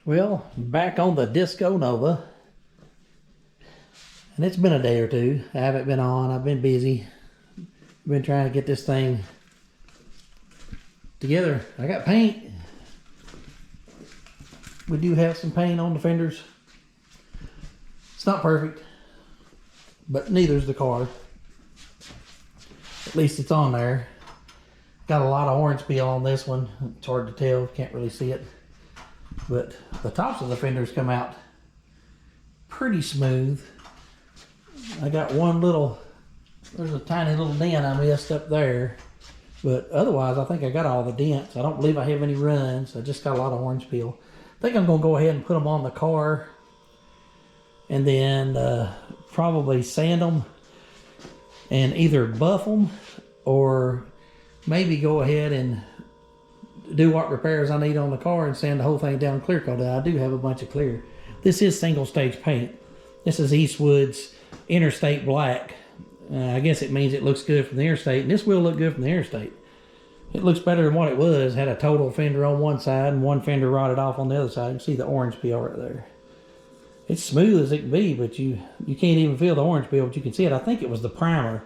Well, back on the Disco Nova, and it's been a day or two. I haven't been on. I've been busy. Been trying to get this thing together. I got paint. We do have some paint on the fenders. It's not perfect, but neither's the car. At least it's on there. Got a lot of orange peel on this one. It's hard to tell. Can't really see it. But the tops of the fenders come out pretty smooth. I got one little, there's a tiny little dent I missed up there. But otherwise, I think I got all the dents. I don't believe I have any runs. I just got a lot of orange peel. I think I'm going to go ahead and put them on the car. And then probably sand them. And either buff them or maybe go ahead and do what repairs I need on the car and sand the whole thing down clear coat. I do have a bunch of clear. This is single stage paint. This is Eastwood's Interstate Black. I guess it means it looks good from the interstate, and this will look good from the interstate. It looks better than what it was. Had a total fender on one side and one fender rotted off on the other side. You can see the orange peel right there. It's smooth as it can be, but you can't even feel the orange peel, but you can see it. I think it was the primer.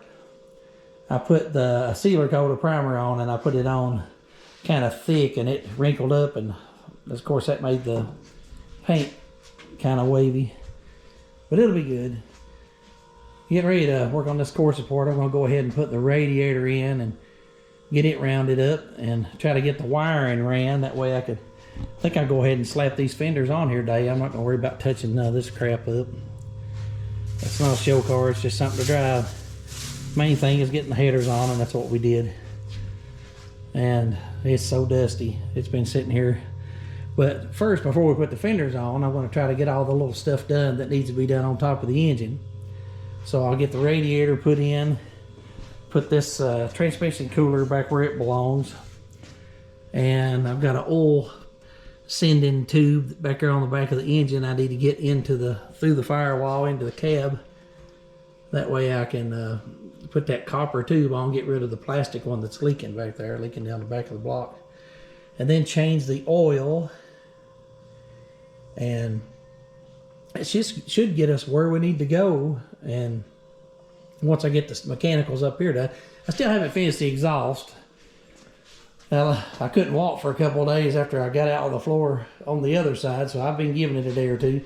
I put the sealer coat of primer on, and I put it on kind of thick, and it wrinkled up, and of course that made the paint kind of wavy. But it'll be good. Getting ready to work on this core support. I'm going to go ahead and put the radiator in and get it rounded up and try to get the wiring ran. That way I think I'll go ahead and slap these fenders on here today. I'm not going to worry about touching none of this crap up. That's not a show car. It's just something to drive. Main thing is getting the headers on, and that's what we did. And it's so dusty. It's been sitting here. But first, before we put the fenders on, I'm going to try to get all the little stuff done that needs to be done on top of the engine. So I'll get the radiator put in, put this transmission cooler back where it belongs, and I've got an oil sending tube back there on the back of the engine. I need to get through the firewall into the cab. That way I can put that copper tube on, get rid of the plastic one that's leaking back there, leaking down the back of the block, and then change the oil. And it just should get us where we need to go. And once I get the mechanicals up here done, I still haven't finished the exhaust. I couldn't walk for a couple of days after I got out on the floor on the other side, so I've been giving it a day or two.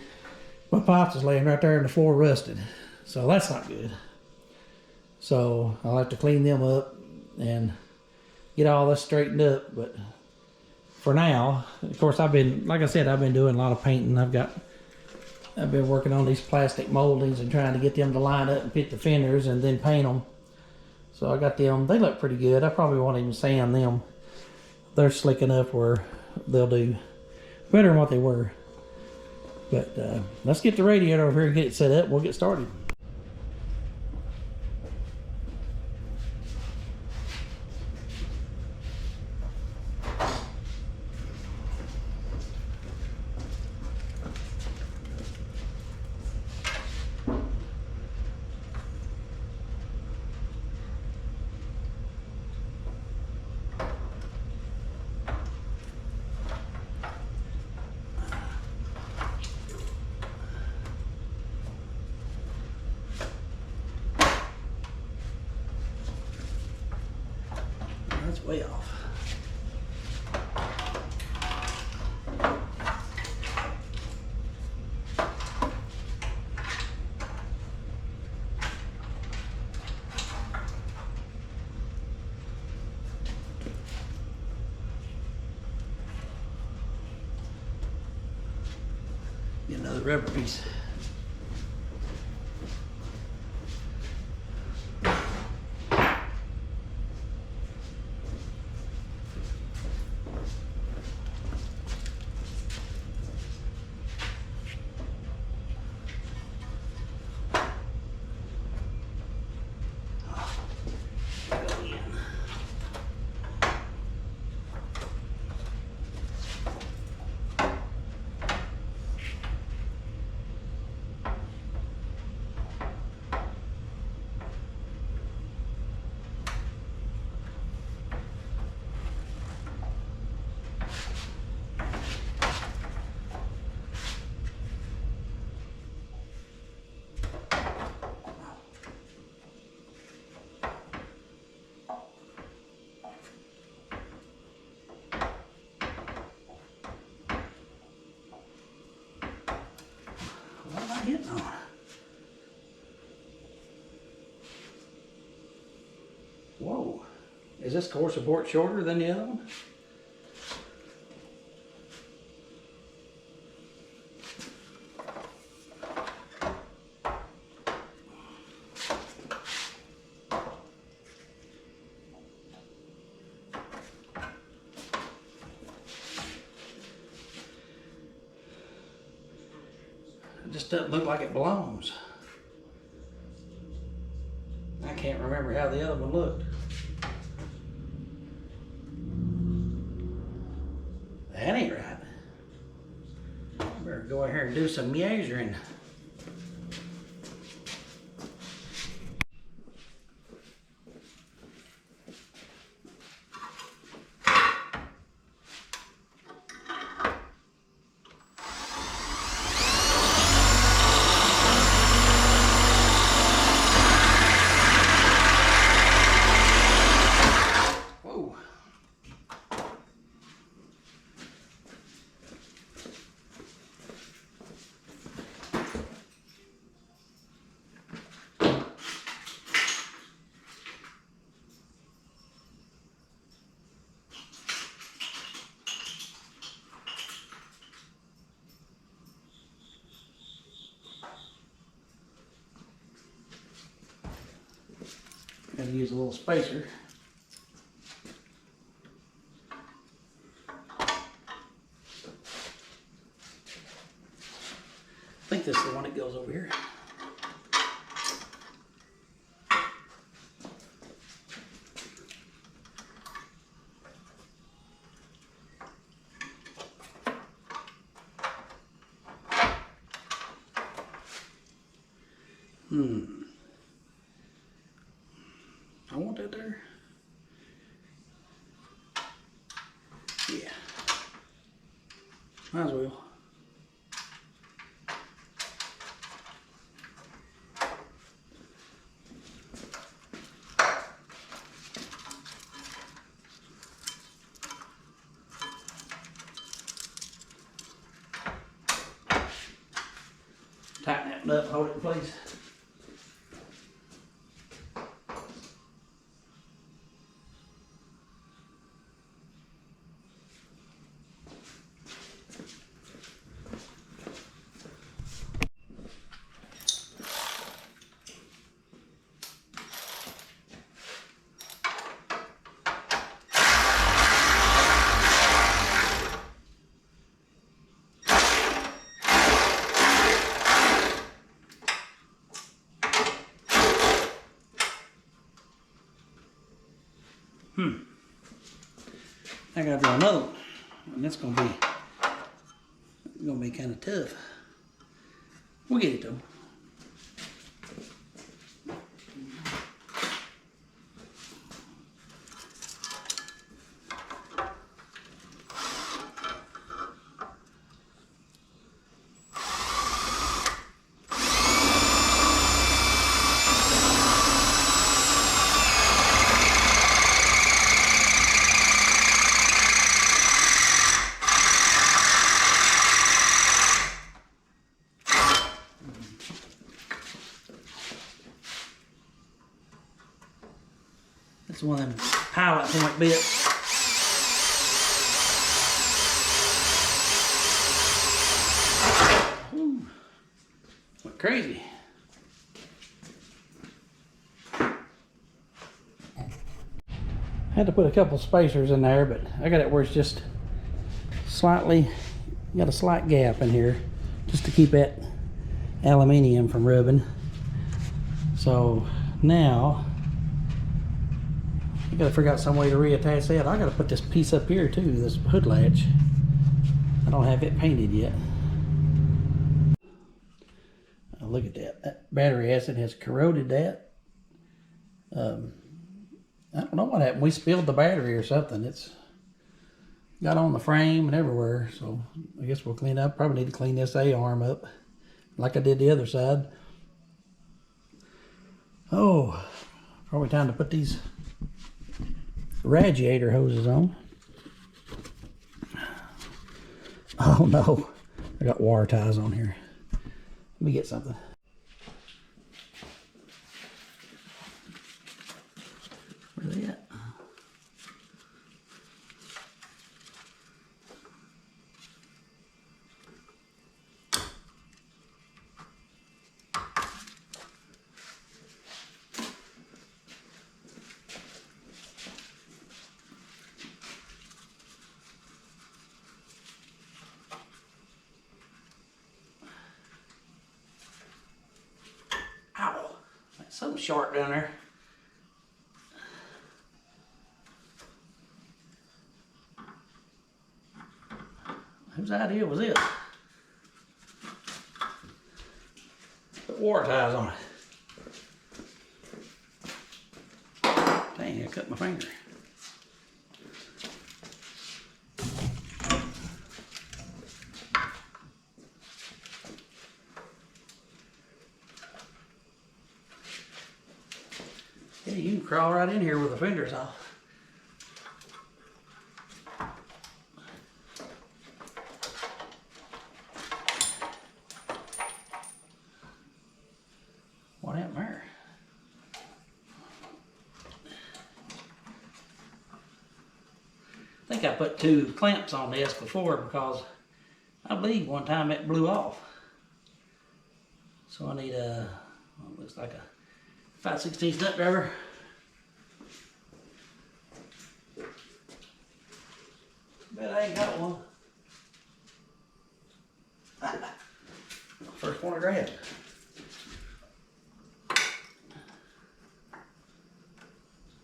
My pipes is laying right there on the floor rusted, so that's not good. So I'll have to clean them up and get all this straightened up. But for now, of course, like I said, I've been doing a lot of painting. I've been working on these plastic moldings and trying to get them to line up and fit the fenders and then paint them. So I got them. They look pretty good. I probably won't even sand them. They're slick enough where they'll do better than what they were. But let's get the radiator over here and get it set up. We'll get started. That's way off. Get another rubber piece. Is this core support shorter than the other one? It just doesn't look like it belongs. I can't remember how the other one looked. That ain't right. I better go in here and do some measuring. Gotta use a little spacer. I think this is the one that goes over here. I want that there. Yeah. Might as well. Tighten that nut and hold it in place. I gotta do another one, and that's gonna be kind of tough. We'll get it though. That's one of them pilot point bits. Ooh, went crazy. Had to put a couple spacers in there, but I got it where it's just slightly, got a slight gap in here just to keep that aluminium from rubbing. So now I gotta figure out some way to reattach that. I gotta put this piece up here too, this hood latch. I don't have it painted yet. Oh, look at that. That battery acid has corroded that. I don't know what happened. We spilled the battery or something. It's got on the frame and everywhere. So I guess we'll clean up. Probably need to clean this A-arm up like I did the other side. Oh, probably time to put these radiator hoses on. Oh no, I got wire ties on here. Let me get something. Where are they at? something sharp down there. Whose idea was this? Put water ties on it. Dang, I cut my finger. Yeah, you can crawl right in here with the fenders off. What happened there? I think I put 2 clamps on this before because I believe one time it blew off. So I need a, well, looks like a 5/16 nut driver. Bet I ain't got one. First one I grabbed.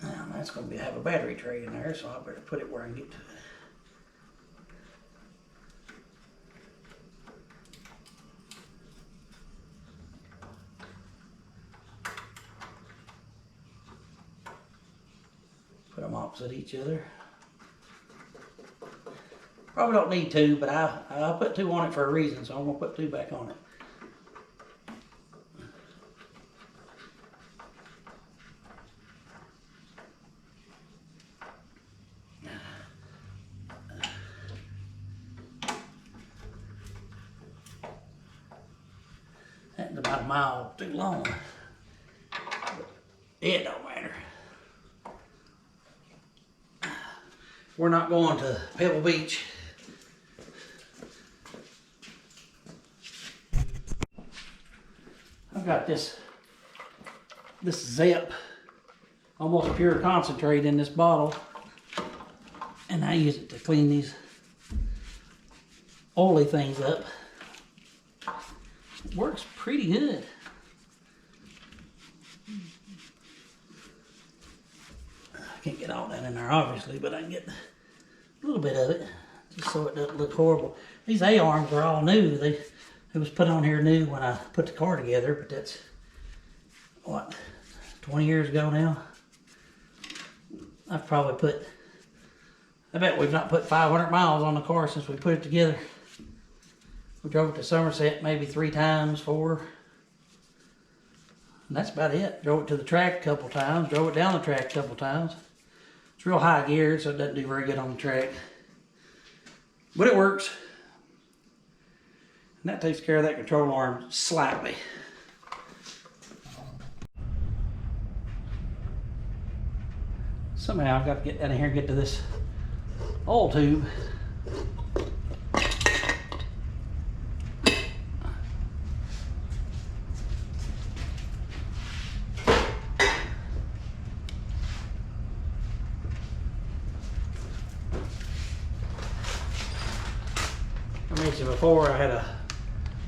Now that's going to have a battery tray in there, so I better put it where I can get to it. Put them opposite each other. Probably don't need 2, but I put 2 on it for a reason, so I'm going to put 2 back on it. That's about a mile too long. It don't matter. We're not going to Pebble Beach. I've got this Zep, almost pure concentrate in this bottle, and I use it to clean these oily things up. It works pretty good. I can't get all that in there obviously, but I can get a little bit of it just so it doesn't look horrible. These A-arms are all new. They was put on here new when I put the car together, but that's what, 20 years ago now. I've probably put, I bet we've not put 500 miles on the car since we put it together. We drove it to Somerset maybe 3 times, 4. And that's about it. Drove it to the track a couple times, drove it down the track a couple times. It's real high geared, so it doesn't do very good on the track. But it works. And that takes care of that control arm slightly. Somehow I've got to get down here and get to this oil tube. I mentioned before I had a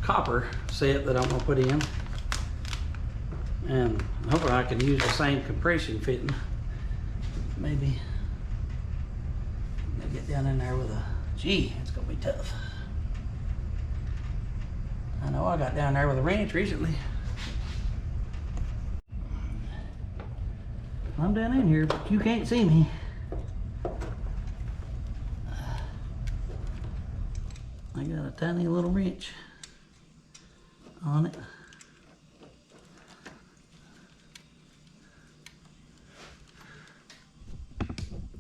copper set that I'm going to put in, and hopefully I can use the same compression fitting. Maybe I'll get down in there with a, gee, it's going to be tough. I know I got down there with a wrench recently. I'm down in here, but you can't see me. I got a tiny little wrench on it.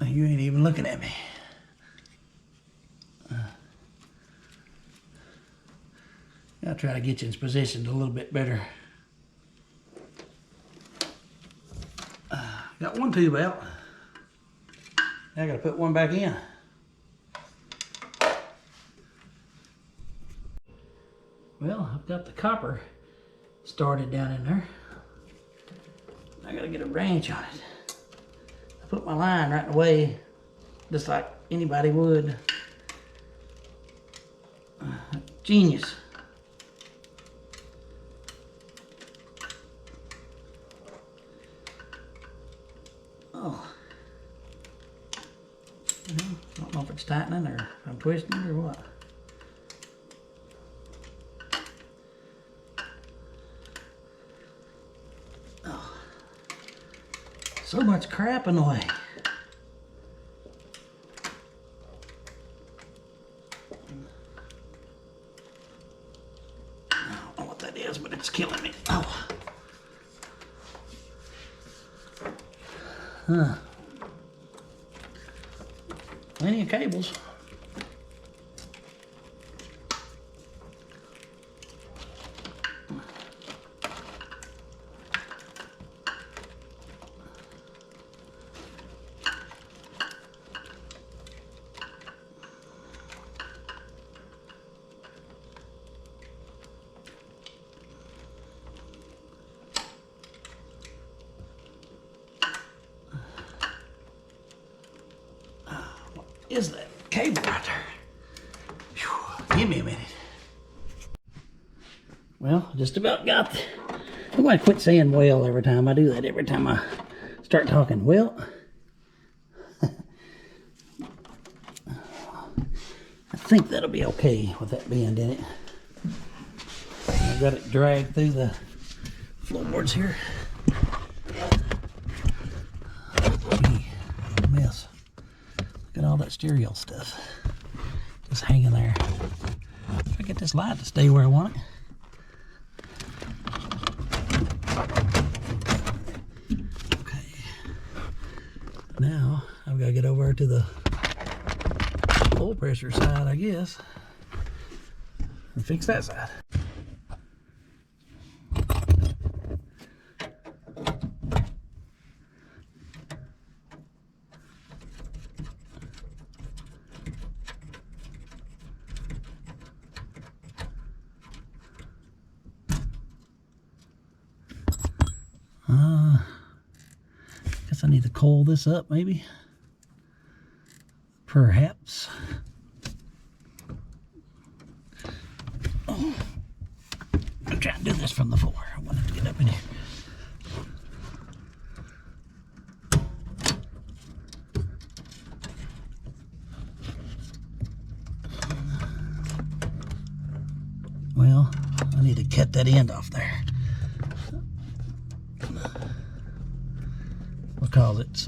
You ain't even looking at me. I'll try to get you in position a little bit better. Got one tube out. Now I gotta put one back in. Well, I've got the copper started down in there. I gotta get a branch on it. I put my line right in the way, just like anybody would. Genius. twisting it or what? Oh. So much crap in the way. I don't know what that is, but it's killing me. Oh. Huh. Plenty of cables. Is that cable right there? Whew, give me a minute. Well, just about got the... I'm going to quit saying well every time. I do that every time I start talking. Well, I think that'll be okay with that bend in it. I've got it dragged through the floorboards here. Mess. Look at all that stereo stuff just hanging there. If I get this light to stay where I want it. Okay. Now I've got to get over to the oil pressure side, I guess, and fix that side. Guess I need to coil this up, maybe. Perhaps. Oh. I'm trying to do this from the floor. I want it to get up in here. Well, I need to cut that end off there. Because it's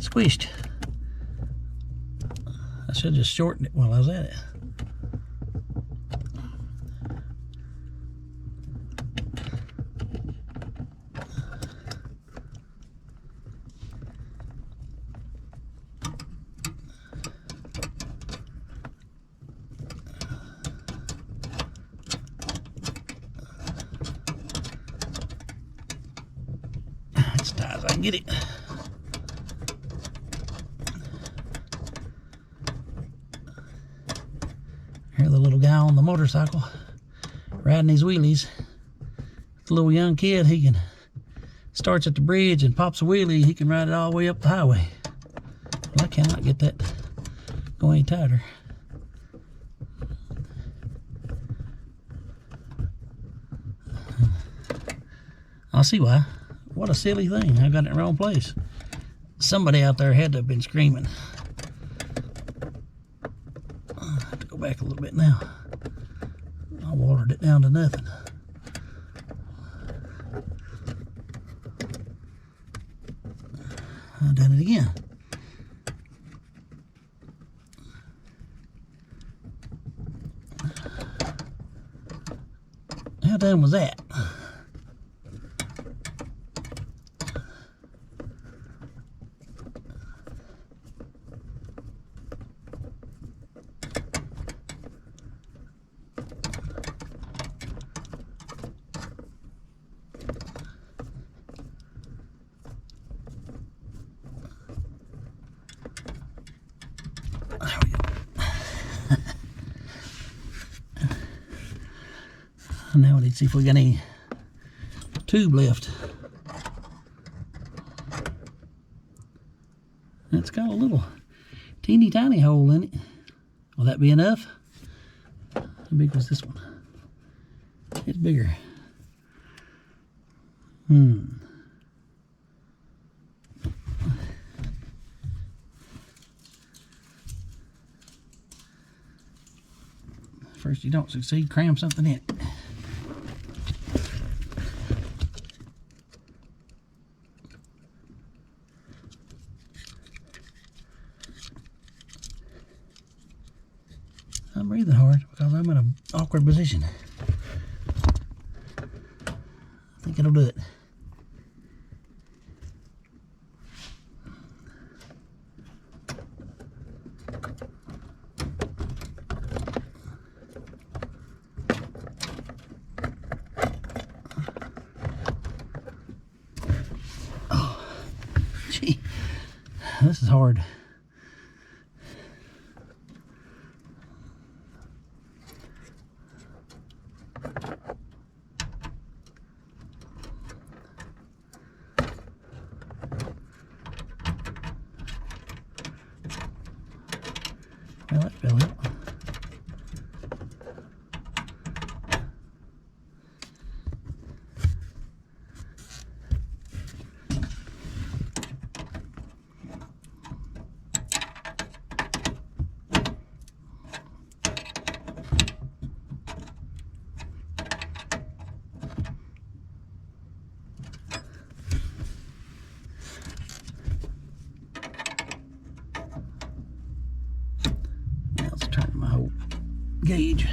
squished. I should just shorten it while I was at it. As tight as I can get it. Here's the little guy on the motorcycle riding these wheelies. The little young kid, he can starts at the bridge and pops a wheelie, he can ride it all the way up the highway. Well, I cannot get that go any tighter. I'll see why. What a silly thing. I got it in the wrong place. Somebody out there had to have been screaming. I have to go back a little bit now. I watered it down to nothing. I've done it again. How done was that? Now let's see if we got any tube left. It's got a little teeny tiny hole in it. Will that be enough? How big was this one? It's bigger. First you don't succeed, cram something in. I'm breathing hard because I'm in an awkward position. I think it'll do it. Oh, gee, this is hard. Well, that fell out. Now let's turn my whole gauge.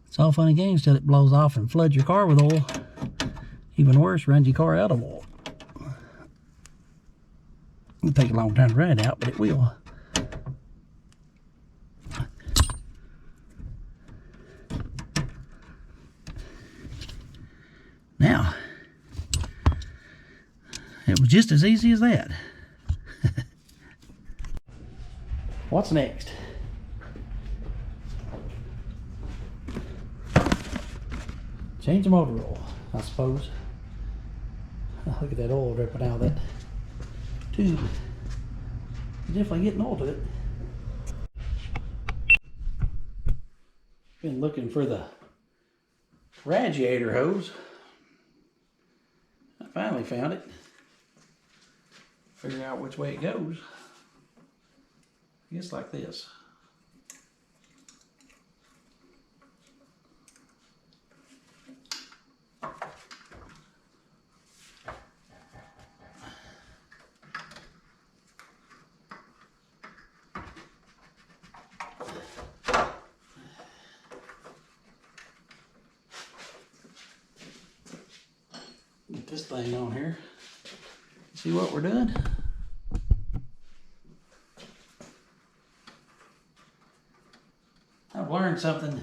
It's all fun and games till it blows off and floods your car with oil. Even worse, runs your car out of oil. It'll take a long time to run it out, but it will. Now, it was just as easy as that. What's next? Change the motor oil, I suppose. Look at that oil dripping out of that tube. Definitely getting oil to it. Been looking for the radiator hose. I finally found it. Figure out which way it goes. I guess like this. Get this thing on here. See what we're doing? I've learned something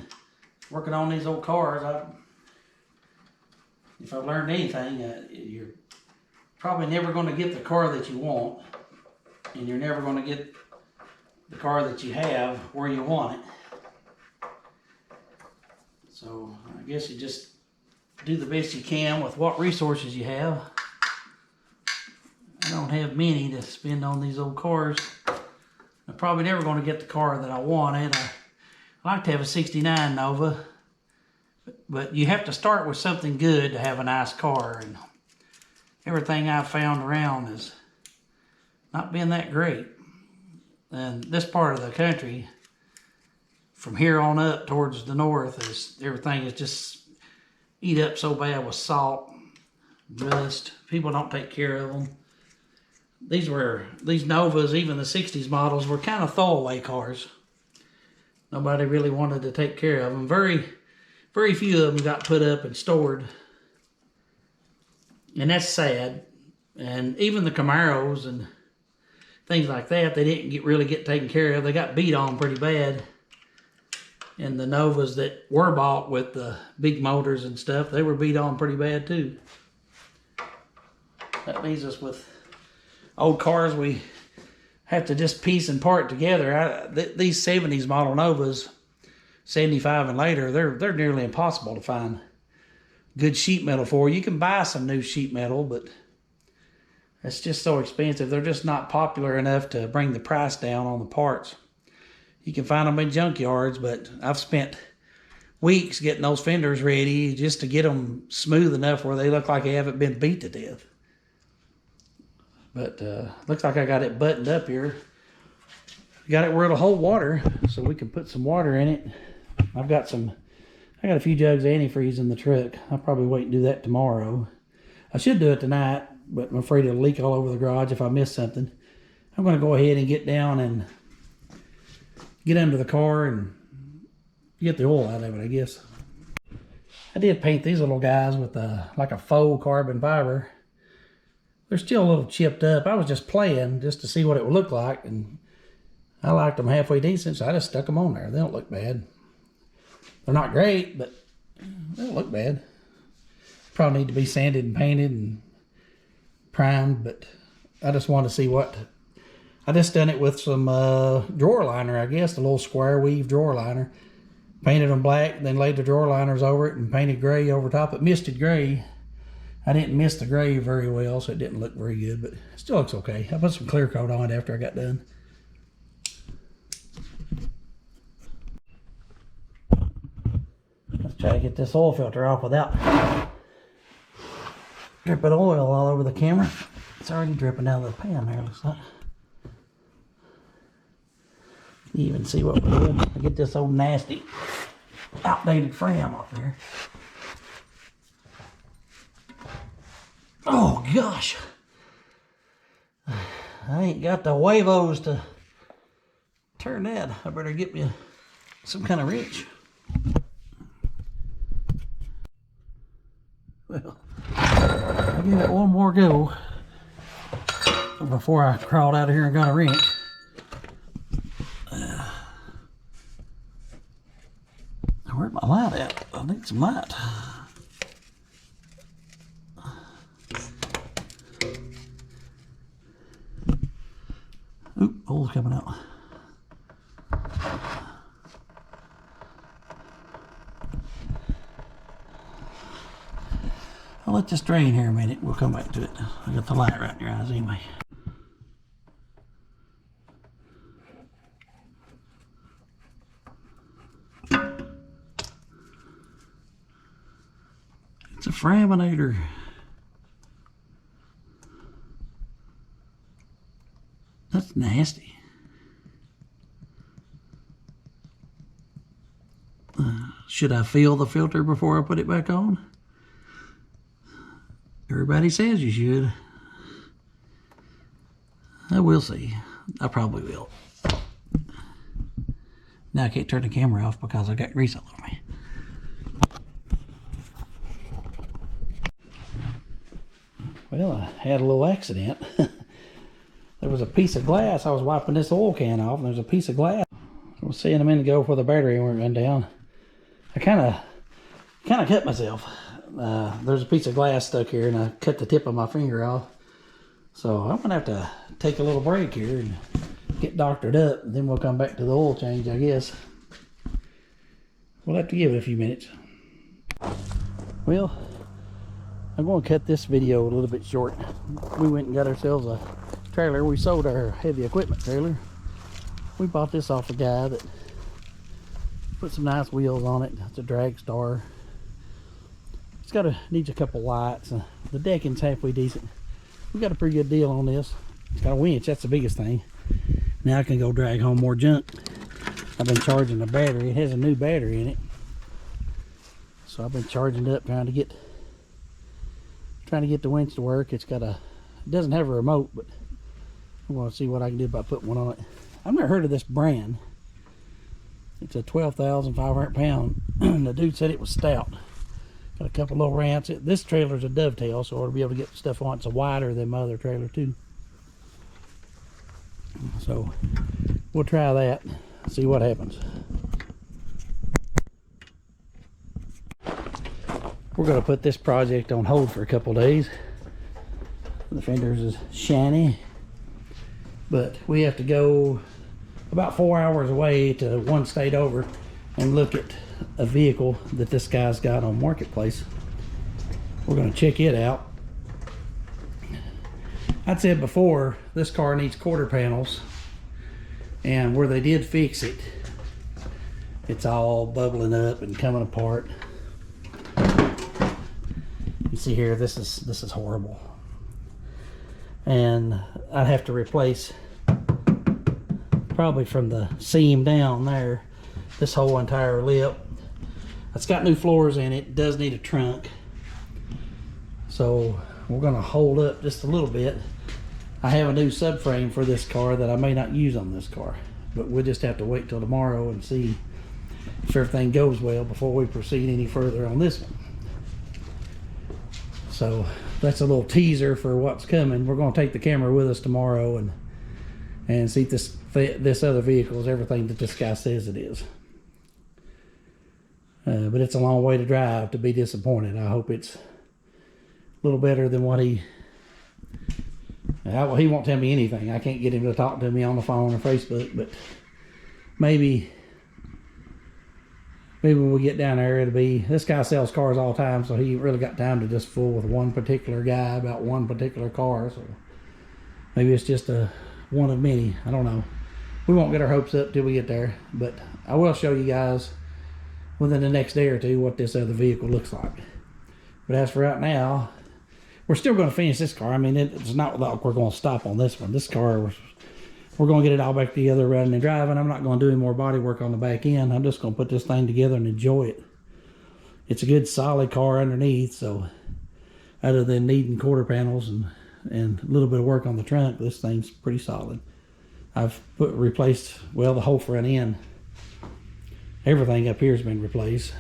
working on these old cars. If I've learned anything, you're probably never going to get the car that you want, and you're never going to get the car that you have where you want it. So I guess you just do the best you can with what resources you have. I don't have many to spend on these old cars. I'm probably never going to get the car that I wanted. I like to have a 69 Nova, but you have to start with something good to have a nice car, and everything I've found around has not been that great. And this part of the country, from here on up towards the north, everything is just eat up so bad with salt, rust. People don't take care of them. These Novas, even the 60s models, were kind of throwaway cars. Nobody really wanted to take care of them. Very, very few of them got put up and stored. And that's sad. And even the Camaros and things like that, they didn't really get taken care of. They got beat on pretty bad. And the Novas that were bought with the big motors and stuff, they were beat on pretty bad too. That leaves us with old cars we have to just piece and part together. These 70s model Novas, 75 and later, they're nearly impossible to find good sheet metal for. You can buy some new sheet metal, but it's just so expensive. They're just not popular enough to bring the price down on the parts. You can find them in junkyards, but I've spent weeks getting those fenders ready just to get them smooth enough where they look like they haven't been beat to death. But looks like I got it buttoned up here. Got it where it'll hold water, so we can put some water in it. I got a few jugs of antifreeze in the truck. I'll probably wait and do that tomorrow. I should do it tonight, but I'm afraid it'll leak all over the garage if I miss something. I'm going to go ahead and get down and get under the car and get the oil out of it, I guess. I did paint these little guys with like a faux carbon fiber. They're still a little chipped up. I was just playing just to see what it would look like, and I liked them halfway decent, so I just stuck them on there. They don't look bad. They're not great, but they don't look bad. Probably need to be sanded and painted and primed, but I just wanted to see what... I just done it with some drawer liner, I guess, the little square weave drawer liner. Painted them black, then laid the drawer liners over it and painted gray over top. It misted gray. I didn't mist the gray very well, so it didn't look very good, but it still looks okay. I put some clear coat on it after I got done. Let's try to get this oil filter off without dripping oil all over the camera. It's already dripping out of the pan there, looks like. You even see what we're doing. I get this old nasty, outdated frame off there. Oh gosh, I ain't got the huevos to turn that. I better get me some kind of wrench. Well, I'll give it one more go before I crawled out of here and got a wrench. Where's my light at? I need some light. Oop, oil's coming out. I'll let this drain here a minute. We'll come back to it. I got the light right in your eyes anyway. It's a framinator. That's nasty. Should I fill the filter before I put it back on? Everybody says you should. I will see. I probably will. Now I can't turn the camera off because I got grease all over me. Well, I had a little accident. There was a piece of glass. I was wiping this oil can off, and there's a piece of glass. I was seeing a minute ago before the battery went run down. I kind of cut myself. There's a piece of glass stuck here, and I cut the tip of my finger off. So I'm gonna have to take a little break here and get doctored up, and then we'll come back to the oil change, I guess. We'll have to give it a few minutes. Well, I'm going to cut this video a little bit short. We went and got ourselves a trailer. We sold our heavy equipment trailer. We bought this off a guy that put some nice wheels on it. It's a drag star. It's needs a couple lights. The decking's halfway decent. We got a pretty good deal on this. It's got a winch. That's the biggest thing. Now I can go drag home more junk. I've been charging the battery. It has a new battery in it, so I've been charging it up, trying to get the winch to work. It doesn't have a remote, but I want to see what I can do by putting one on it. I've never heard of this brand. It's a 12,500 pound. The dude said it was stout. Got a couple little ramps. This trailer's a dovetail, so I'll be able to get stuff on. It's wider than my other trailer too. So we'll try that, see what happens. We're going to put this project on hold for a couple days. The fenders is shiny, but we have to go about 4 hours away to one state over and look at a vehicle that this guy's got on Marketplace. We're going to check it out. I'd said before, this car needs quarter panels, and where they did fix it, It's all bubbling up and coming apart. You see here, this is horrible. And I'd have to replace, probably from the seam down there, this whole entire lip. It's got new floors in it. It does need a trunk. So we're gonna hold up just a little bit. I have a new subframe for this car that I may not use on this car, but we'll just have to wait till tomorrow and see if everything goes well before we proceed any further on this one. So that's a little teaser for what's coming. We're going to take the camera with us tomorrow and see if this other vehicle is everything that this guy says it is. But it's a long way to drive to be disappointed. I hope it's a little better than what he won't tell me anything. I can't get him to talk to me on the phone or Facebook, but maybe when we get down there, it'll be, this guy sells cars all the time, so he ain't really got time to just fool with one particular guy about one particular car. So maybe it's just one of many. I don't know. We won't get our hopes up till we get there, but I will show you guys within the next day or two what this other vehicle looks like. But as for right now, we're still going to finish this car. I mean, it's not like we're going to stop on this one. This car, we're going to get it all back together running and driving. I'm not going to do any more body work on the back end. I'm just going to put this thing together and enjoy it. It's a good solid car underneath, so other than needing quarter panels and a little bit of work on the trunk, this thing's pretty solid. I've replaced, well, the whole front end. Everything up here has been replaced.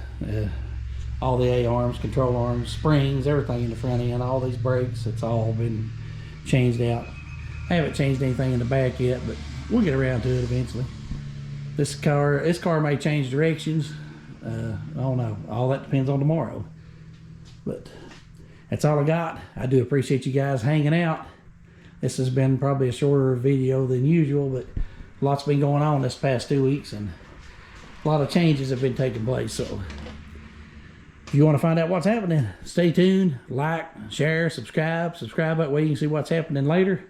All the A-arms, control arms, springs, everything in the front end, all these brakes, it's all been changed out. I haven't changed anything in the back yet, but we'll get around to it eventually. This car may change directions. I don't know. All that depends on tomorrow. But that's all I got. I do appreciate you guys hanging out. This has been probably a shorter video than usual, but lots been going on this past 2 weeks, and a lot of changes have been taking place. So if you want to find out what's happening, stay tuned, like, share, subscribe. Subscribe, that way you can see what's happening later.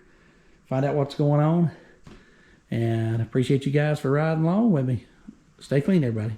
Find out what's going on. And I appreciate you guys for riding along with me. Stay clean, everybody.